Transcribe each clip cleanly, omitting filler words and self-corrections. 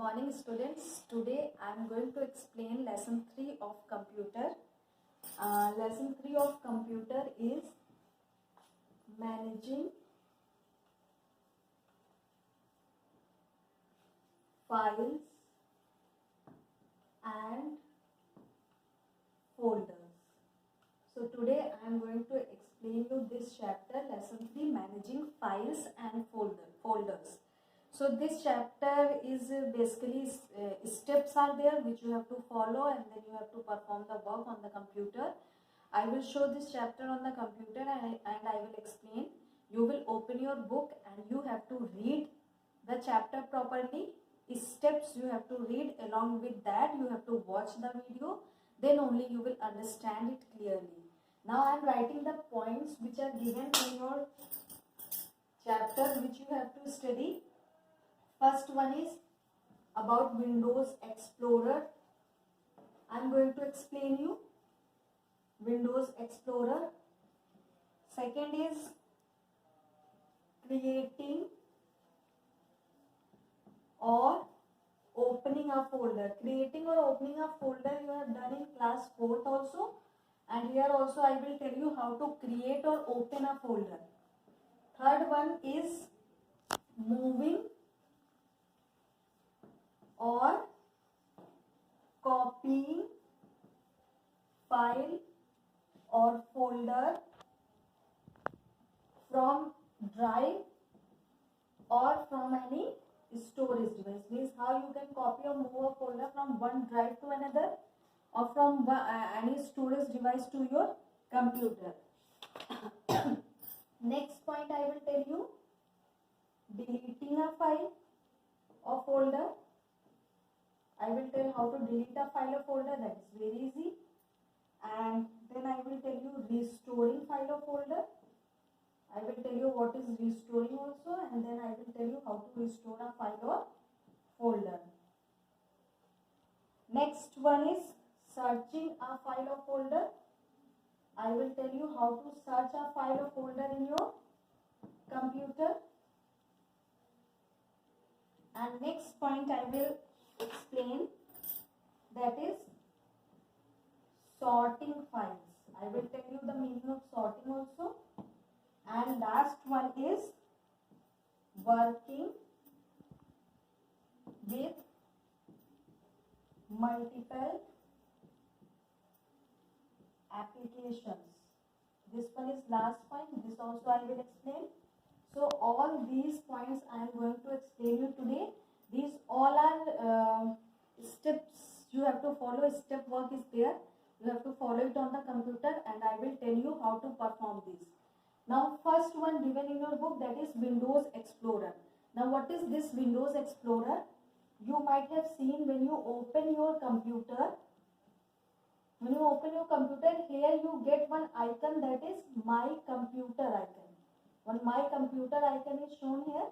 morning students. Today I am going to explain lesson 3 of computer. Lesson 3 of computer is managing files and folders. So today I am going to explain you this chapter, lesson 3, managing files and folders. So this chapter is basically steps are there which you have to follow, and then you have to perform the work on the computer. I will show this chapter on the computer and I will explain. You will open your book and you have to read the chapter properly. Steps you have to read, along with that you have to watch the video, then only you will understand it clearly. Now I am writing the points which are given in your chapter which you have to study. First one is about Windows Explorer. I am going to explain you Windows Explorer. Second is creating or opening a folder. Creating or opening a folder you have done in class 4th also, and here also I will tell you how to create or open a folder. Third one is moving or copying file or folder from drive or from any storage device. Means how you can copy or move a folder from one drive to another or from any storage device to your computer. Next point I will tell you deleting a file or folder. I will tell how to delete a file or folder, that is very easy. And then I will tell you restoring file or folder. I will tell you what is restoring also, and then I will tell you how to restore a file or folder. Next one is searching a file or folder. I will tell you how to search a file or folder in your computer. And next point I will explain, that is sorting files. I will tell you the meaning of sorting also. And last one is working with multiple applications. This one is last point. This also I will explain. So all these points I am going to explain you today. These all are steps you have to follow. Step work is there. You have to follow it on the computer, and I will tell you how to perform this. Now first one given in your book, that is Windows Explorer. Now what is this Windows Explorer? You might have seen when you open your computer. When you open your computer, here you get one icon, that is My Computer icon. One My Computer icon is shown here.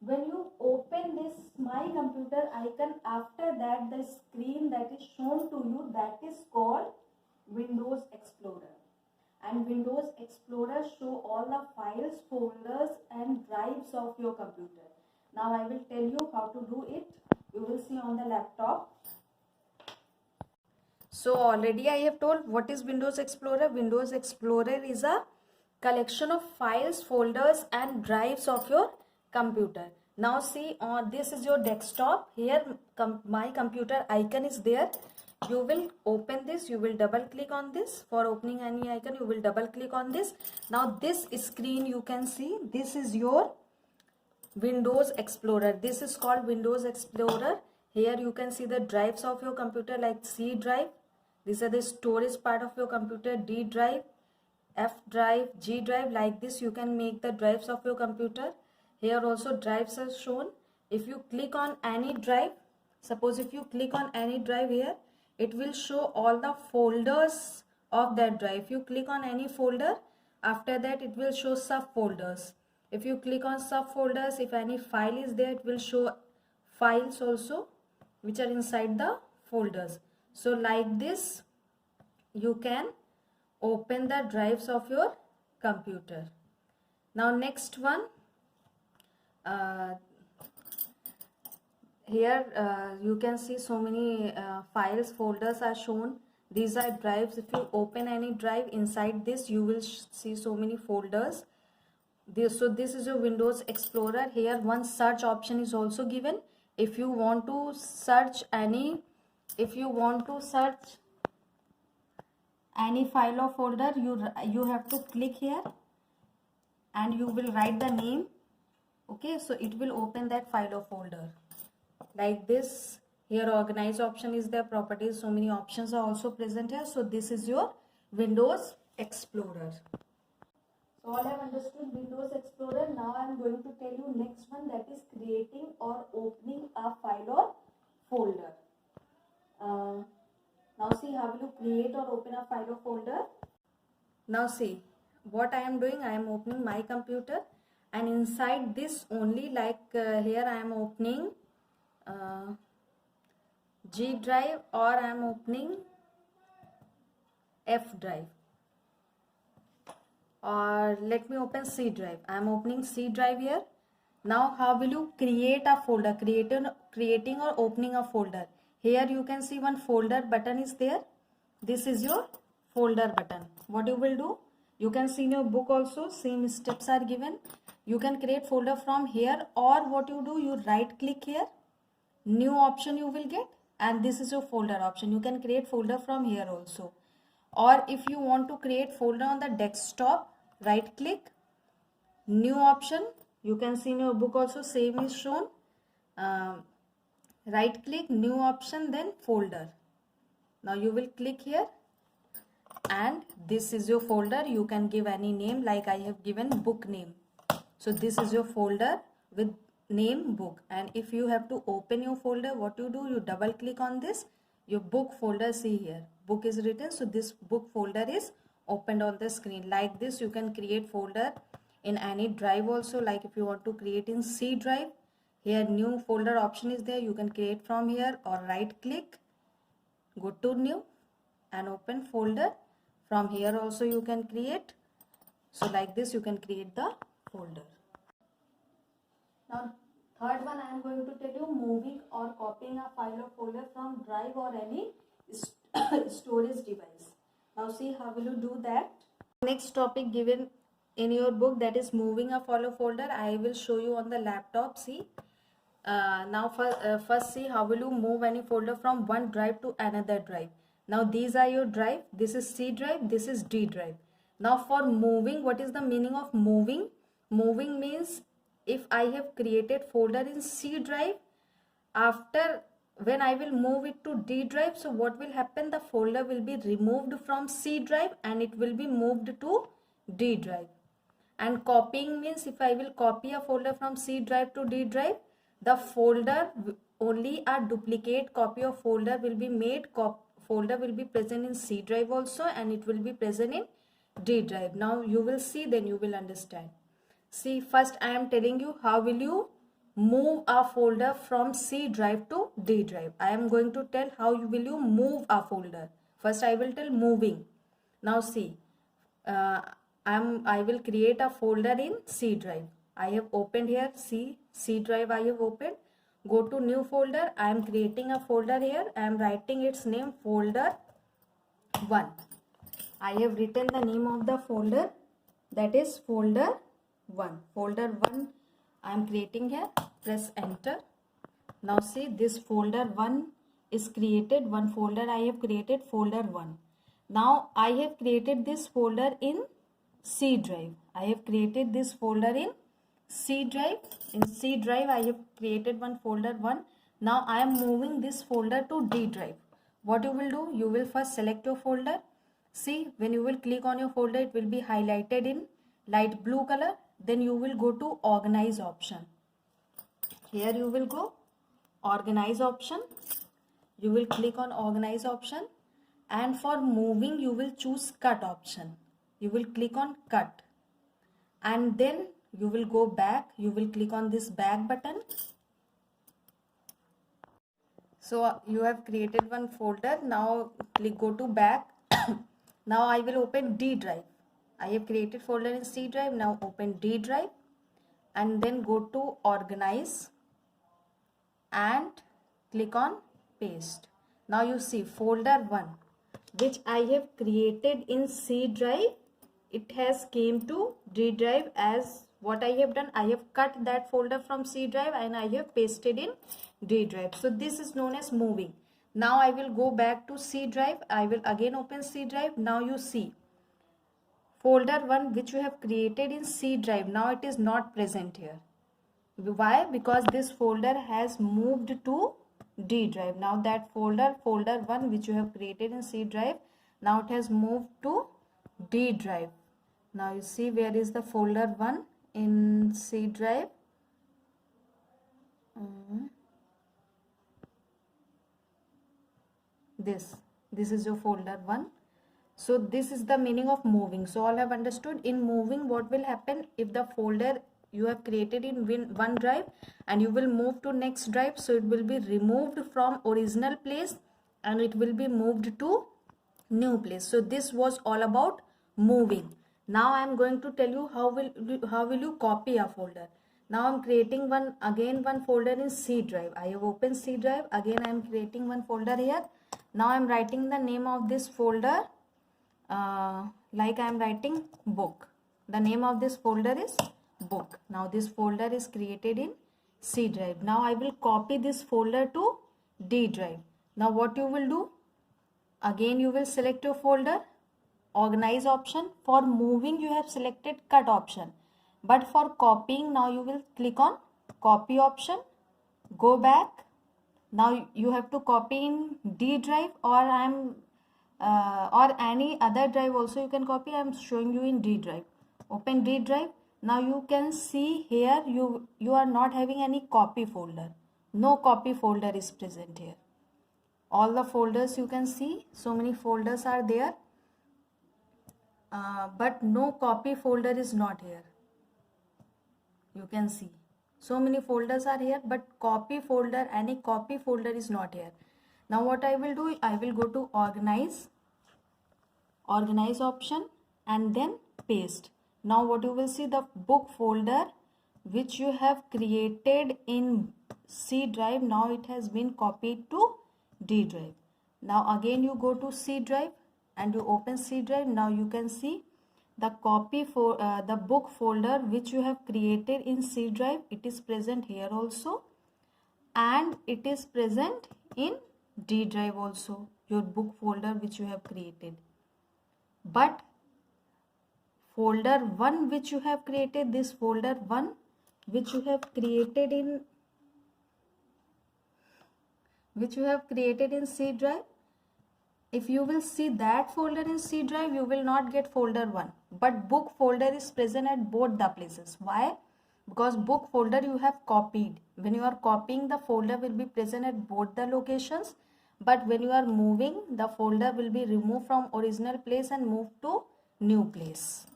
When you open this My Computer icon, after that the screen that is shown to you, that is called Windows Explorer. And Windows Explorer show all the files, folders and drives of your computer. Now I will tell you how to do it. You will see on the laptop. So already I have told what is Windows Explorer. Windows Explorer is a collection of files, folders and drives of your computer. Now see, this is your desktop. Here My Computer icon is there. You will open this, you will double click on this. For opening any icon you will double click on this. Now this screen you can see, this is your Windows Explorer. This is called Windows Explorer. Here you can see the drives of your computer, like C drive. These are the storage part of your computer. D drive, F drive, G drive. Like this you can make the drives of your computer. Here also drives are shown. If you click on any drive, suppose if you click on any drive here, it will show all the folders of that drive. If you click on any folder, after that it will show subfolders. If you click on subfolders, if any file is there, it will show files also which are inside the folders. So like this you can open the drives of your computer. Now next one, here you can see so many files, folders are shown. These are drives. If you open any drive, inside this you will see so many folders. So this is your Windows Explorer. Here one search option is also given. If you want to search any file or folder, you have to click here and you will write the name. Okay, so it will open that file or folder like this. Here organize option is there, properties, so many options are also present here. So this is your Windows Explorer. So all have understood Windows Explorer. Now I am going to tell you next one, that is creating or opening a file or folder. Now see how will you create or open a file or folder. Now see what I am doing. I am opening my computer, and inside this only, like here I am opening G drive, or I am opening F drive, or let me open C drive. I am opening C drive here. Now how will you create a folder, creating or opening a folder? Here you can see one folder button is there. This is your folder button. What you will do, you can see in your book also, same steps are given. You can create folder from here, or what you do, you right click here, new option you will get, and this is your folder option. You can create folder from here also. Or if you want to create folder on the desktop, right click, new option. You can see in your book also, same is shown. Right click, new option, then folder. Now you will click here, and this is your folder. You can give any name, like I have given book name. So this is your folder with name book. And if you have to open your folder, what you do, you double click on this, your book folder. See here, book is written, so this book folder is opened on the screen. Like this you can create folder in any drive also. Like if you want to create in C drive, here new folder option is there. You can create from here, or right click, go to new and open folder. From here also you can create. So like this you can create the folder. Now third one, I am going to tell you moving or copying a file or folder from drive or any storage device. Now see how will you do that. Next topic given in your book, that is moving a file or folder. I will show you on the laptop. See now first see how will you move any folder from one drive to another drive. Now these are your drive. This is C drive, this is D drive. Now for moving, what is the meaning of moving? Moving means, if I have created folder in C drive, after when I will move it to D drive, so what will happen, the folder will be removed from C drive and it will be moved to D drive. And copying means, if I will copy a folder from C drive to D drive, the folder, only a duplicate copy of folder will be made. Folder will be present in C drive also, and it will be present in D drive. Now you will see, then you will understand. See, first I am telling you how will you move a folder from C drive to D drive. I am going to tell how will you move a folder. First I will tell moving. Now see, I will create a folder in C drive. I have opened here, C drive I have opened. Go to new folder. I am creating a folder here. I am writing its name, folder 1. I have written the name of the folder, that is folder 1. Folder 1 I am creating here. Press enter. Now see, this folder 1 is created. One folder I have created, folder 1. Now I have created this folder in C drive. I have created this folder in C drive. In C drive I have created one folder 1. Now I am moving this folder to D drive. What you will do, you will first select your folder. See, when you will click on your folder, it will be highlighted in light blue color. Then you will go to organize option. Here you will go organize option. You will click on organize option, and for moving you will choose cut option. You will click on cut, and then you will go back. You will click on this back button. So you have created one folder. Now go to back. Now I will open D drive. I have created folder in C drive. Now open D drive, and then go to organize, and click on paste. Now you see folder 1 which I have created in C drive, it has came to D drive. As what I have done, I have cut that folder from C drive and I have pasted in D drive. So this is known as moving. Now I will go back to C drive. I will again open C drive. Now you see folder 1 which you have created in C drive, now it is not present here. Why? Because this folder has moved to D drive. Now that folder 1 which you have created in C drive, now it has moved to D drive. Now you see where is the folder 1 in C drive. This is your folder 1. So this is the meaning of moving. So all have understood. In moving, what will happen if the folder you have created in one drive and you will move to next drive, so it will be removed from original place and it will be moved to new place. So this was all about moving. Now I am going to tell you how will you copy a folder. Now I am creating one folder in C drive. I have opened C drive. Again I am creating one folder here. Now I am writing the name of this folder. Like I am writing book. The name of this folder is book. Now this folder is created in C drive. Now I will copy this folder to D drive. Now what you will do? Again you will select your folder, organize option. For moving you have selected cut option. But for copying, now you will click on copy option. Go back. Now you have to copy in D drive or any other drive also you can copy. I am showing you in D drive. Open D drive. Now you can see here you are not having any copy folder. No copy folder is present here. All the folders you can see, so many folders are there, but no copy folder is not here. You can see so many folders are here, but copy folder, any copy folder is not here. Now what I will do, I will go to organize option and then paste. Now what you will see, the book folder which you have created in C drive, now it has been copied to D drive. Now again you go to C drive and you open C drive. Now you can see the copy for the book folder which you have created in C drive, it is present here also and it is present in D drive also, your book folder which you have created. But folder 1 which you have created, this folder 1 which you have created in C drive, if you will see that folder in C drive, you will not get folder 1, but book folder is present at both the places. Why? Because book folder you have copied. When you are copying, the folder will be present at both the locations, but when you are moving, the folder will be removed from original place and moved to new place.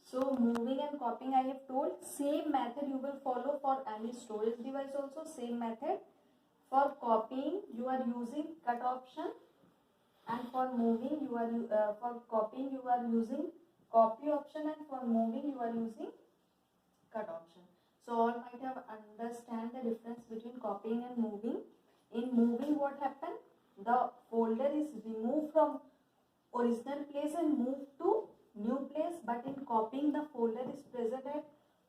So moving and copying I have told. Same method you will follow for any storage device also. Same method. For copying you are using cut option, and for moving you are for copying you are using copy option, and for moving you are using cut option. So all might have understand the difference between copying and moving. In moving what happened? The folder is removed from original place and moved to new place, but in copying the folder is present at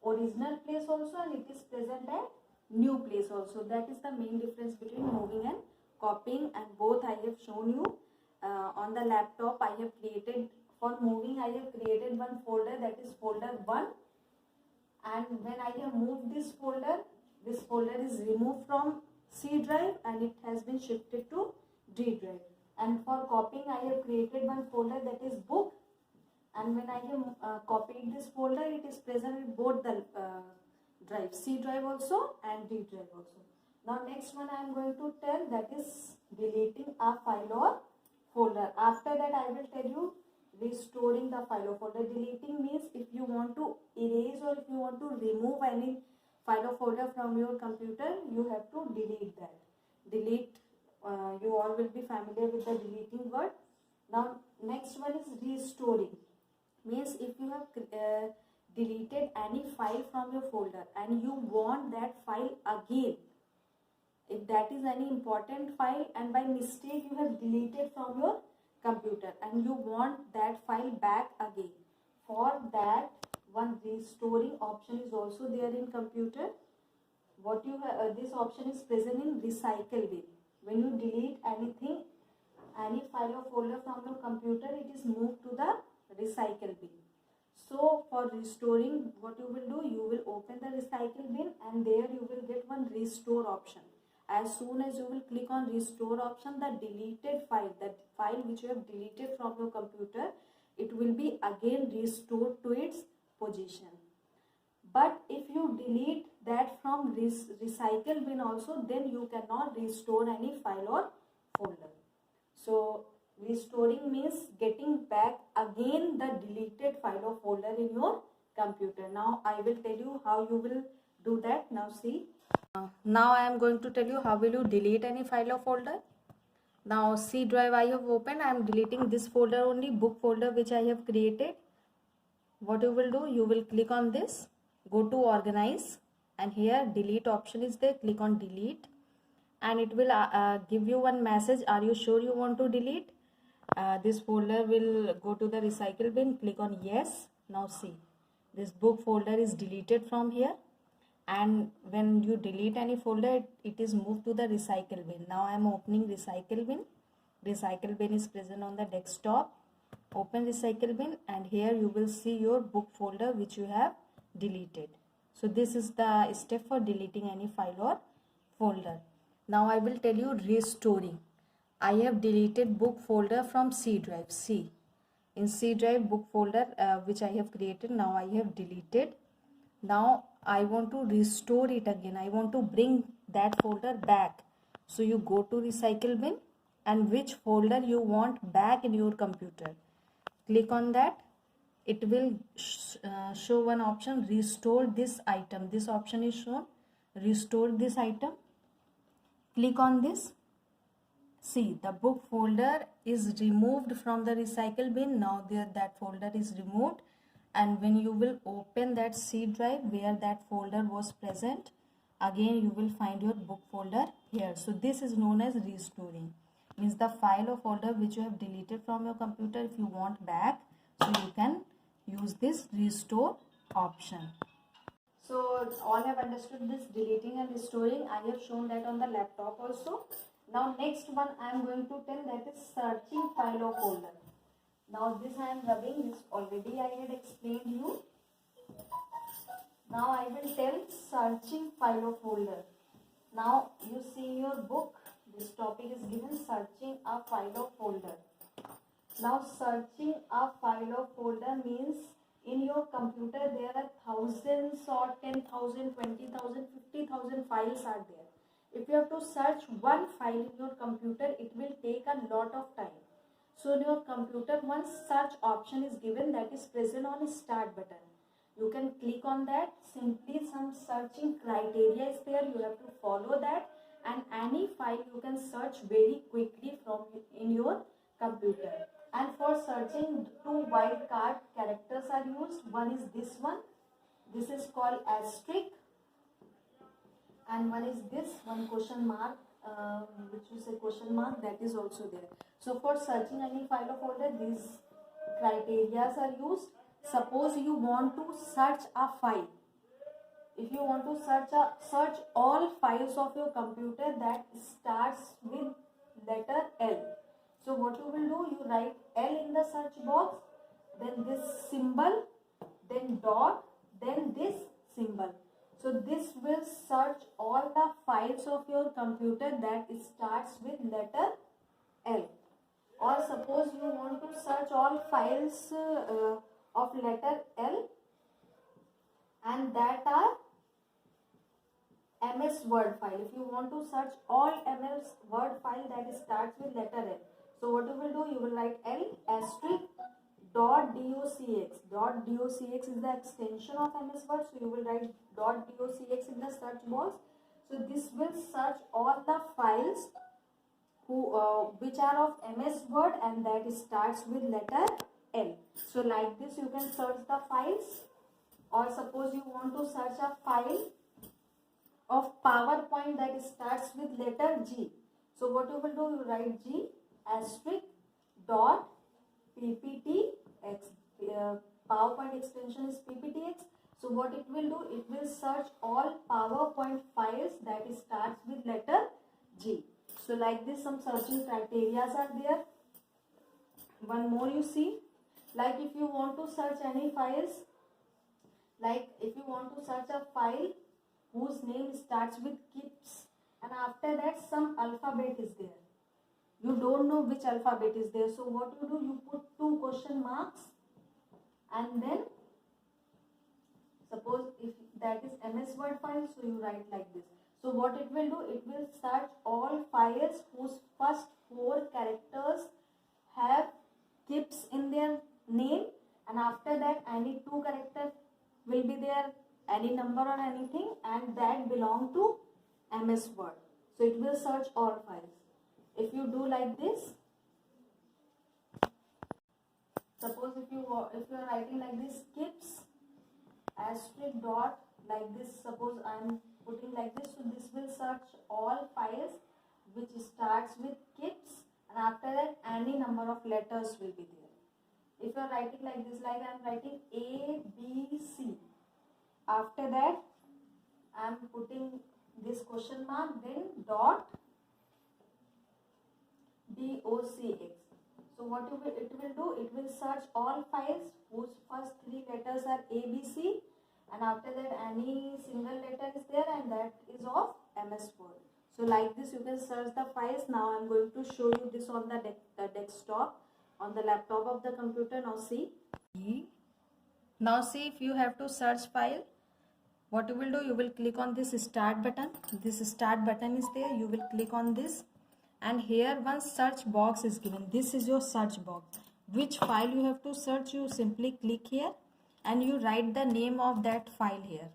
original place also and it is present at new place also. That is the main difference between moving and copying, and both I have shown you on the laptop. I have created, for moving I have created one folder, that is folder 1, and when I have moved this folder is removed from C drive and it has been shifted to D drive. And for copying I have created one folder, that is book, and when I have copied this folder, it is present in both the drive, C drive also and D drive also. Now next one I am going to tell, that is deleting a file or folder. After that I will tell you restoring the file or folder. Deleting means if you want to erase or if you want to remove any file or folder from your computer, you have to delete that. Delete, you all will be familiar with the deleting word. Now next one is restoring. Means if you have deleted any file from your folder and you want that file again, if that is any important file and by mistake you have deleted from your computer and you want that file back again, for that one restoring option is also there in computer. What you have, this option is present in recycle bin. When you delete anything, any file or folder from your computer, it is moved to the recycle bin. So for restoring, what you will do, you will open the recycle bin and there you will get one restore option. As soon as you will click on restore option, the deleted file, that file which you have deleted from your computer, it will be again restored to its position. But if you delete that from recycle bin also, then you cannot restore any file or folder. So restoring means getting back again the deleted file or folder in your computer. Now I will tell you how you will do that. Now see. Now I am going to tell you how will you delete any file or folder. Now C drive I have opened. I am deleting this folder only, book folder which I have created. What you will do, you will click on this, go to organize and here delete option is there. Click on delete and it will give you one message, are you sure you want to delete? This folder will go to the recycle bin. Click on yes. Now see, this book folder is deleted from here, and when you delete any folder, it is moved to the recycle bin. Now I am opening recycle bin. Recycle bin is present on the desktop. Open recycle bin and here you will see your book folder which you have deleted. So this is the step for deleting any file or folder. Now I will tell you restoring. I have deleted book folder from C drive. See, in C drive book folder which I have created, now I have deleted. Now I want to restore it again. I want to bring that folder back. So you go to recycle bin and which folder you want back in your computer. Click on that. It will show one option, restore this item. This option is shown, restore this item. Click on this. See, the book folder is removed from the recycle bin. Now that folder is removed, and when you will open that C drive where that folder was present, again you will find your book folder here. So this is known as restoring. Means the file or folder which you have deleted from your computer, if you want back, so you can use this restore option. So all have understood this deleting and restoring. I have shown that on the laptop also. Now next one I am going to tell, that is searching file or folder. Now this I am rubbing, this already I had explained you. Now I will tell searching file or folder. Now you see in your book, this topic is given searching a file or folder. Now searching a file or folder means in your computer there are thousands or 10,000, 20,000, 50,000 files are there. If you have to search one file in your computer, it will take a lot of time. So in your computer, one search option is given, that is present on the start button. You can click on that. Simply some searching criteria is there. You have to follow that, and any file you can search very quickly from in your computer. And for searching, two wildcard characters are used. One is this one. This is called asterisk. And one is this one, question mark, which is a question mark, that is also there. So for searching any file or folder, these criteria are used. Suppose you want to search a file. If you want to search all files of your computer that starts with letter L. So what you will do, you write L in the search box, then this symbol, then dot, then this symbol. So this will search all the files of your computer that starts with letter L. Or suppose you want to search all files of letter L and that are MS Word file. If you want to search all MS Word file that starts with letter L. So what you will do, you will write L asterisk .docx. .docx is the extension of MS Word. So you will write .docx in the search box. So this will search all the files which are of MS Word and that starts with letter L. So like this you can search the files. or suppose you want to search a file of PowerPoint that starts with letter G. So what you will do, you write G asterisk dot pptx. PowerPoint extension is pptx. So what it will do, it will search all PowerPoint files that starts with letter G. So like this, some searching criteria are there. One more you see, like if you want to search any files, like if you want to search a file whose name starts with KIPS and after that some alphabet is there, you don't know which alphabet is there, so what you do, you put 2 question marks and then suppose if that is MS Word file, so you write like this. So what it will do, it will search all files whose first 4 characters have KIPS in their name and after that any 2 characters will be there, any number or anything, and that belong to MS Word. So it will search all files. If you do like this, suppose if you are writing like this KIPS asterisk dot like this, suppose I am putting like this, so this will search all files which starts with KIPS and after that any number of letters will be there. If you are writing like this, like I am writing A, B, C, after that I am putting this question mark, then dot DOCX. So what it will do, it will search all files whose first 3 letters are A, B, C and after that any single letter is there and that is of MS Word. So like this you can search the files. Now I am going to show you this on the desktop, on the laptop of the computer. Now see. Now see, if you have to search file, what you will do, you will click on this start button. This start button is there, you will click on this and here one search box is given. This is your search box. Which file you have to search, you simply click here and you write the name of that file here.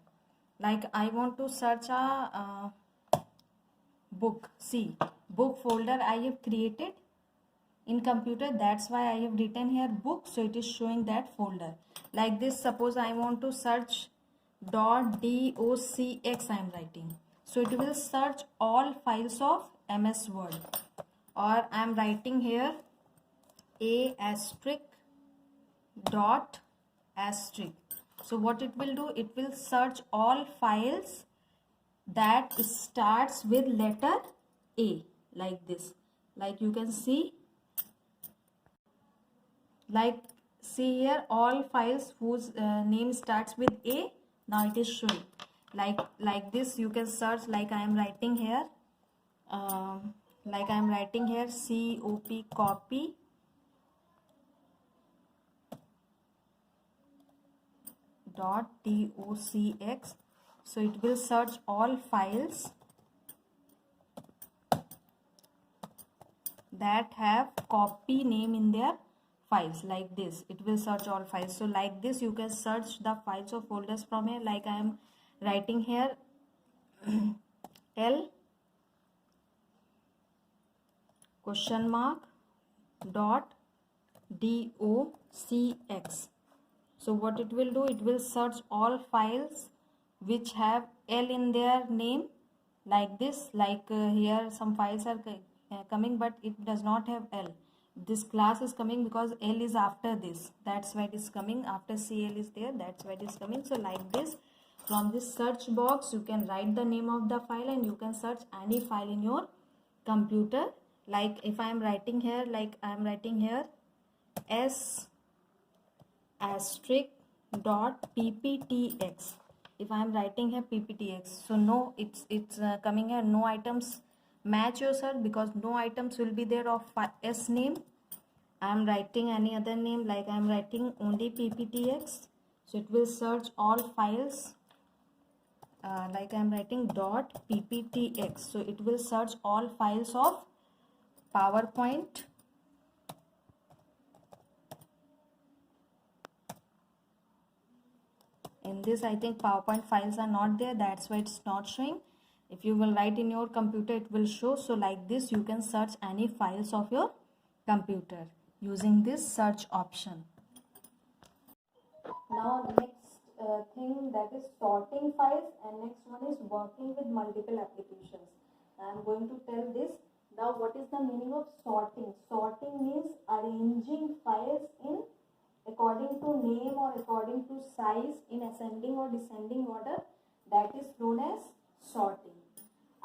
Like I want to search a book. See, book folder I have created in computer, that's why I have written here book, so it is showing that folder. Like this, suppose I want to search .docx I am writing, so it will search all files of MS Word. Or I am writing here A asterisk dot asterisk, so what it will do, it will search all files that starts with letter A, like this. Like you can see, like see here, all files whose name starts with A, now it is showing. Like this you can search, like I am writing here copy .docx, so it will search all files that have copy name in their files. Like this, it will search all files. So like this you can search the files or folders from here. Like I am writing here L question mark dot .docx. So what it will do, it will search all files which have L in their name, like this. Like here some files are coming but it does not have L. This class is coming because L is after this, that's why it is coming. After CL is there, that's why it is coming. So like this, from this search box you can write the name of the file and you can search any file in your computer. Like if I am writing here, like I am writing here S asterisk dot pptx. If I am writing here pptx, so no, it's coming here no items match your search because no items will be there of S name. I am writing any other name, like I am writing only pptx, so it will search all files. Like I am writing dot pptx, so it will search all files of PowerPoint. In this I think PowerPoint files are not there, that's why it's not showing. If you will write in your computer, it will show. So like this you can search any files of your computer using this search option. Now next thing, that is sorting files, and next one is working with multiple applications. I am going to tell this. Now what is the meaning of sorting? Sorting means arranging files in according to name or according to size in ascending or descending order. That is known as sorting.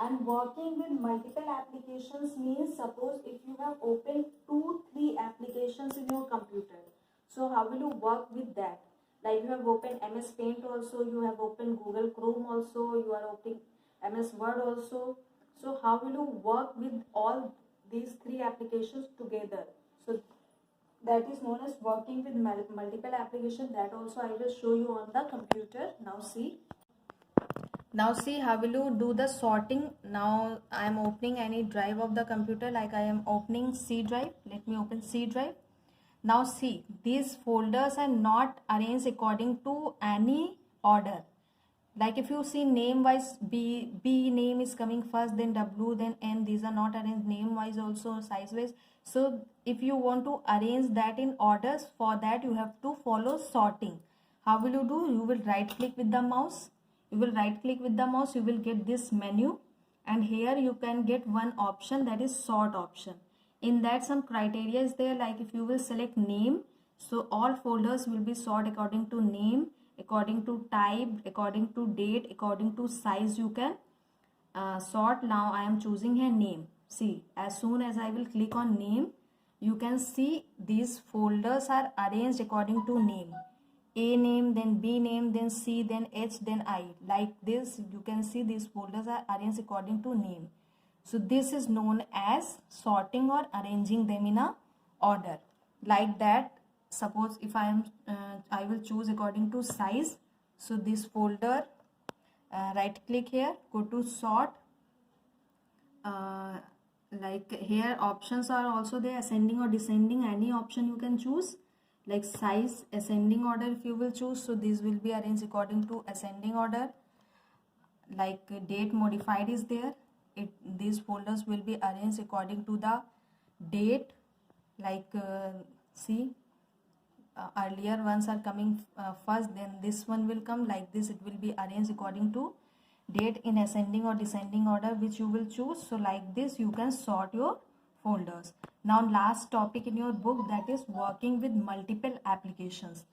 And working with multiple applications means, suppose if you have opened 2-3 applications in your computer, so how will you work with that? Like you have opened MS Paint also, you have opened Google Chrome also, you are opening MS Word also. So how will you work with all these 3 applications together? So that is known as working with multiple applications. That also I will show you on the computer. Now see how will you do the sorting. Now I am opening any drive of the computer, like I am opening C drive. Let me open C drive. Now see, these folders are not arranged according to any order. Like if you see name wise, B name is coming first, then W, then N. These are not arranged name wise, also size wise. So if you want to arrange that in orders, for that you have to follow sorting. How will you do? You will right click with the mouse. You will get this menu, and here you can get one option, that is sort option. In that some criteria is there, like if you will select name, so all folders will be sorted according to name, according to type, according to date, according to size you can sort. Now I am choosing here name. See, as soon as I will click on name, you can see these folders are arranged according to name. A name, then B name, then C, then H, then I. Like this, you can see these folders are arranged according to name. So this is known as sorting or arranging them in a order. Like that, suppose if I will choose according to size. So this folder, right click here, go to sort. Like here options are also there, ascending or descending, any option you can choose. Like size, ascending order if you will choose, so these will be arranged according to ascending order. Like date modified is there, these folders will be arranged according to the date. Like see, earlier ones are coming first, then this one will come. Like this, it will be arranged according to date in ascending or descending order which you will choose. So like this you can sort your folders. Now last topic in your book, that is working with multiple applications.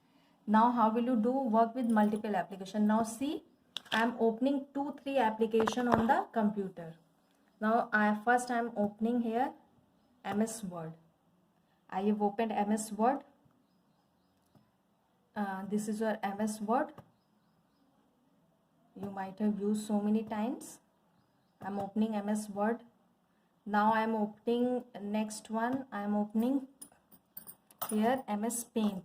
Now how will you do work with multiple application? Now see, I am opening 2-3 application on the computer. Now I am opening here MS Word. I have opened MS Word. This is your MS Word. You might have used so many times. I am opening MS Word. Now I am opening next one. I am opening here MS Paint.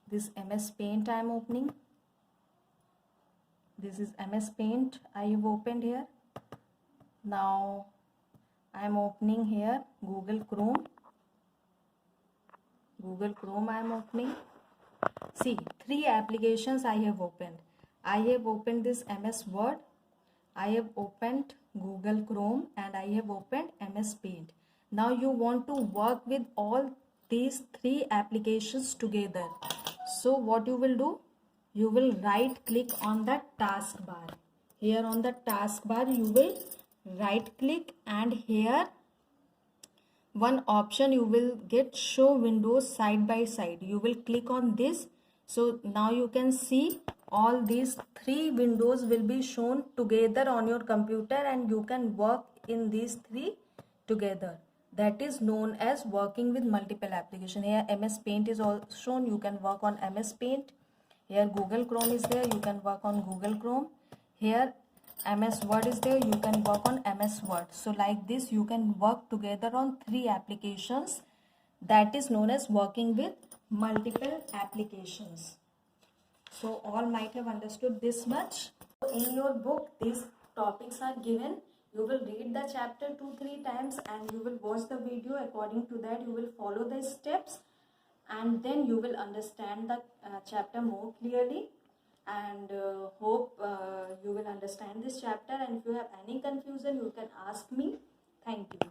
This MS Paint I am opening. This is MS Paint I have opened here. Now I am opening here Google Chrome. I am opening. See, 3 applications I have opened. I have opened this MS Word, I have opened Google Chrome, and I have opened MS Paint. Now you want to work with all these 3 applications together. So what you will do? You will right click on the taskbar. Here on the taskbar you will right click, and here one option you will get, show windows side by side. You will click on this. So now you can see all these 3 windows will be shown together on your computer, and you can work in these 3 together. That is known as working with multiple application. Here MS Paint is all shown. You can work on MS Paint. Here Google Chrome is there. You can work on Google Chrome. Here MS Word is there. You can work on MS Word. So like this you can work together on 3 applications. That is known as working with multiple applications. So all might have understood this much. In your book these topics are given. You will read the chapter 2-3 times, and you will watch the video. According to that you will follow the steps, and then you will understand the chapter more clearly. And hope you will understand this chapter. And if you have any confusion, you can ask me. Thank you.